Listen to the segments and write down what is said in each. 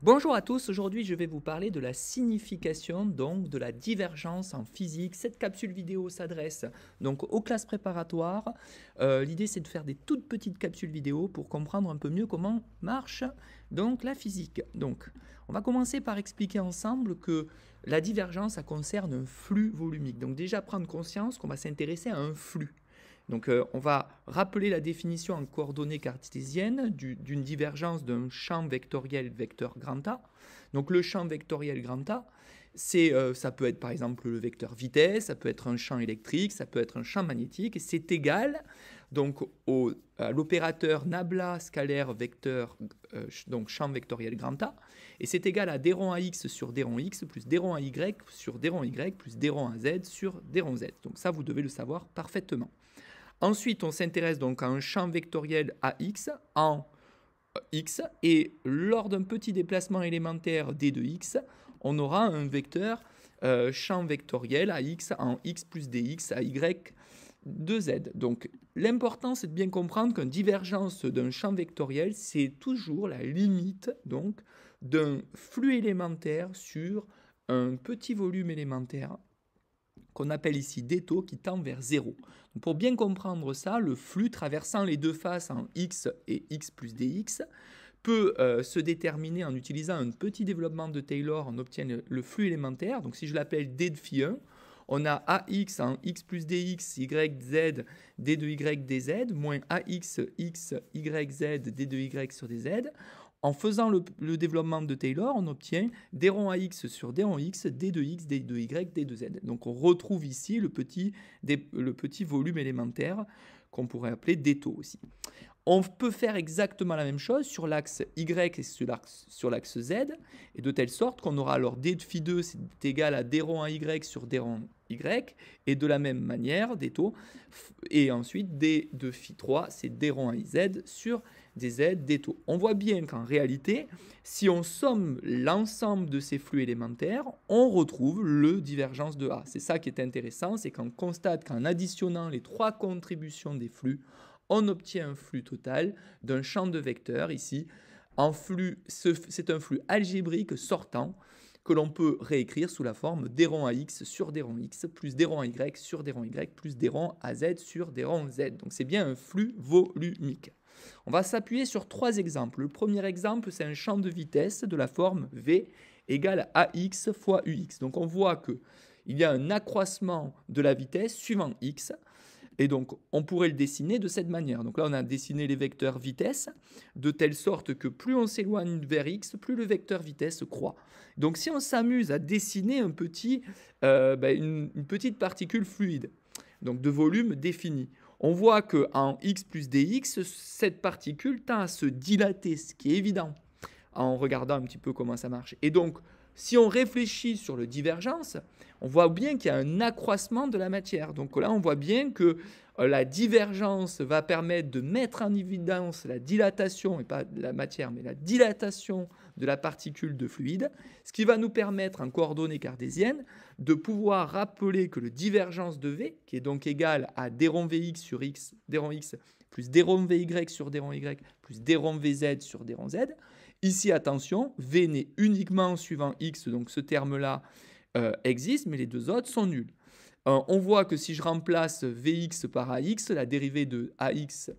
Bonjour à tous, aujourd'hui je vais vous parler de la signification, donc de la divergence en physique. Cette capsule vidéo s'adresse donc aux classes préparatoires. L'idée c'est de faire des toutes petites capsules vidéo pour comprendre un peu mieux comment marche donc la physique. Donc on va commencer par expliquer ensemble que la divergence ça concerne un flux volumique. Donc déjà prendre conscience qu'on va s'intéresser à un flux. Donc on va rappeler la définition en coordonnées cartésiennes d'une divergence d'un champ vectoriel vecteur grand A. Donc le champ vectoriel grand A, ça peut être par exemple le vecteur vitesse, ça peut être un champ électrique, ça peut être un champ magnétique, et c'est égal donc à l'opérateur nabla scalaire vecteur, donc champ vectoriel grand A, et c'est égal à d rond ax sur d rond x plus d rond ay sur d rond y plus d rond az sur d rond z. Donc ça, vous devez le savoir parfaitement. Ensuite, on s'intéresse donc à un champ vectoriel AX en X, et lors d'un petit déplacement élémentaire d de x, on aura un vecteur champ vectoriel AX en x plus dx à y de z. Donc l'important, c'est de bien comprendre qu'une divergence d'un champ vectoriel, c'est toujours la limite donc d'un flux élémentaire sur un petit volume élémentaire qu'on appelle ici d taux qui tend vers 0. Donc pour bien comprendre ça, le flux traversant les deux faces en x et x plus dx peut se déterminer en utilisant un petit développement de Taylor. On obtient le flux élémentaire. Donc si je l'appelle d de phi 1, on a ax en x plus dx, y, z, d de y, dz, moins ax, x, y, z, d de y sur dz. En faisant le développement de Taylor, on obtient d rond ax sur d rond x, d de x, d de y, d de z. Donc on retrouve ici le petit volume élémentaire qu'on pourrait appeler d taux aussi. On peut faire exactement la même chose sur l'axe y et sur l'axe z, et de telle sorte qu'on aura alors d de phi 2 c'est égal à d rond ay sur d rond y, et de la même manière d taux, et ensuite d de phi 3 c'est d rond ay z sur dz d taux. On voit bien qu'en réalité, si on somme l'ensemble de ces flux élémentaires, on retrouve le divergence de A. C'est ça qui est intéressant, c'est qu'on constate qu'en additionnant les trois contributions des flux, on obtient un flux total d'un champ de vecteurs ici. C'est un flux algébrique sortant que l'on peut réécrire sous la forme d rond ax sur d rond x plus d rond y sur d rond y plus d rond az sur d rond z. Donc c'est bien un flux volumique. On va s'appuyer sur trois exemples. Le premier exemple, c'est un champ de vitesse de la forme v égale à ax fois ux. Donc on voit qu'il y a un accroissement de la vitesse suivant x. Et donc, on pourrait le dessiner de cette manière. Donc là, on a dessiné les vecteurs vitesse, de telle sorte que plus on s'éloigne vers x, plus le vecteur vitesse croît. Donc si on s'amuse à dessiner une petite particule fluide, donc de volume défini, on voit qu'en x plus dx, cette particule tend à se dilater, ce qui est évident en regardant un petit peu comment ça marche. Et donc, si on réfléchit sur le divergence, on voit bien qu'il y a un accroissement de la matière. Donc là, on voit bien que la divergence va permettre de mettre en évidence la dilatation, et pas de la matière, mais la dilatation de la particule de fluide, ce qui va nous permettre, en coordonnées cartésiennes, de pouvoir rappeler que le divergence de V, qui est donc égal à d rond Vx sur x, d rond x, plus d rond Vy sur d rond y, plus d rond Vz sur d rond z. Ici, attention, V n'est uniquement suivant x, donc ce terme-là existe, mais les deux autres sont nuls. On voit que si je remplace Vx par Ax, la dérivée de Ax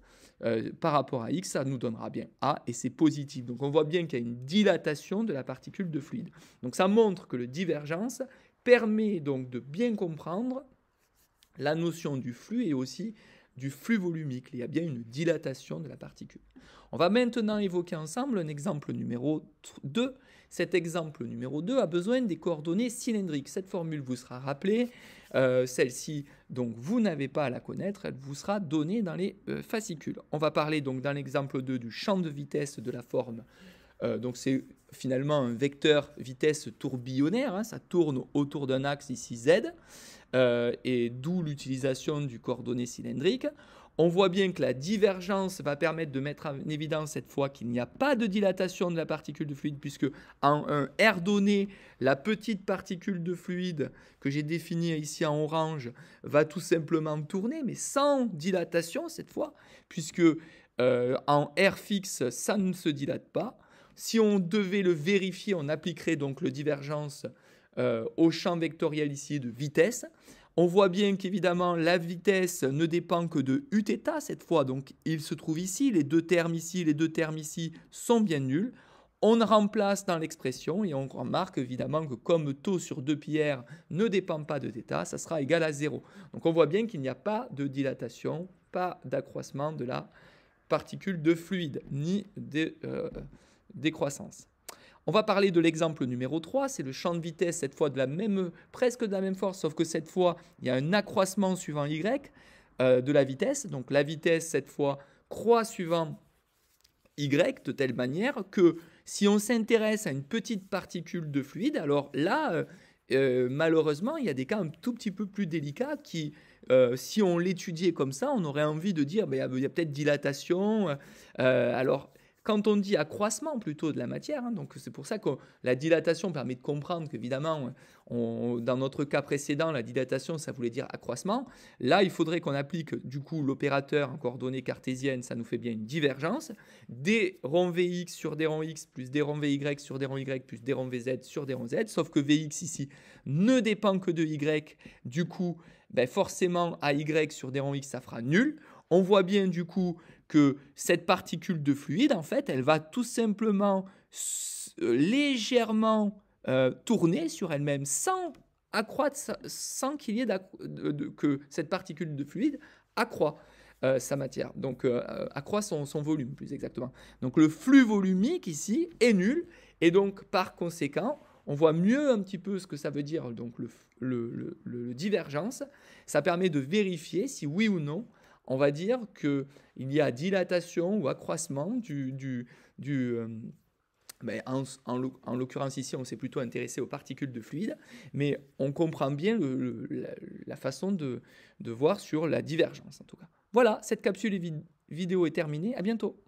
par rapport à x, ça nous donnera bien A, et c'est positif. Donc on voit bien qu'il y a une dilatation de la particule de fluide. Donc ça montre que le divergence permet donc de bien comprendre la notion du flux et aussi du flux volumique. Il y a bien une dilatation de la particule. On va maintenant évoquer ensemble un exemple numéro 2. Cet exemple numéro 2 a besoin des coordonnées cylindriques. Cette formule vous sera rappelée. Celle-ci, donc, vous n'avez pas à la connaître. Elle vous sera donnée dans les fascicules. On va parler donc dans l'exemple 2 du champ de vitesse de la forme. Donc c'est finalement un vecteur vitesse tourbillonnaire. Ça tourne autour d'un axe ici Z. Et d'où l'utilisation du coordonné cylindrique. On voit bien que la divergence va permettre de mettre en évidence cette fois qu'il n'y a pas de dilatation de la particule de fluide, puisque en un R donné, la petite particule de fluide que j'ai définie ici en orange va tout simplement tourner, mais sans dilatation cette fois, puisque en R fixe, ça ne se dilate pas. Si on devait le vérifier, on appliquerait donc le divergence au champ vectoriel ici de vitesse. On voit bien qu'évidemment, la vitesse ne dépend que de uθ cette fois. Donc, il se trouve ici, les deux termes ici sont bien nuls. On remplace dans l'expression et on remarque évidemment que comme taux sur 2πr ne dépend pas de θ, ça sera égal à 0. Donc, on voit bien qu'il n'y a pas de dilatation, pas d'accroissement de la particule de fluide, ni de décroissance. On va parler de l'exemple numéro 3, c'est le champ de vitesse, cette fois presque de la même force, sauf que cette fois, il y a un accroissement suivant y de la vitesse. Donc la vitesse, cette fois, croît suivant y de telle manière que si on s'intéresse à une petite particule de fluide, alors là, malheureusement, il y a des cas un tout petit peu plus délicats qui, si on l'étudiait comme ça, on aurait envie de dire, ben, il y a peut-être dilatation. Alors, quand on dit accroissement plutôt de la matière, hein, donc c'est pour ça que la dilatation permet de comprendre qu'évidemment, dans notre cas précédent, la dilatation, ça voulait dire accroissement. Là, il faudrait qu'on applique du coup l'opérateur en coordonnées cartésiennes, ça nous fait bien une divergence. D rond Vx sur D rond x plus D rond Vy sur D rond y plus D rond Vz sur D rond z, sauf que Vx ici ne dépend que de y, du coup, ben forcément AY sur D rond x, ça fera nul. On voit bien du coup que cette particule de fluide, en fait, elle va tout simplement légèrement tourner sur elle-même sans accroître, sans qu'il y ait que cette particule de fluide accroît sa matière, donc accroît son volume plus exactement. Donc le flux volumique ici est nul et donc par conséquent, on voit mieux un petit peu ce que ça veut dire, donc le divergence. Ça permet de vérifier si oui ou non on va dire qu'il y a dilatation ou accroissement en l'occurrence ici, on s'est plutôt intéressé aux particules de fluide, mais on comprend bien la façon de voir sur la divergence en tout cas. Voilà, cette capsule vidéo est terminée, à bientôt.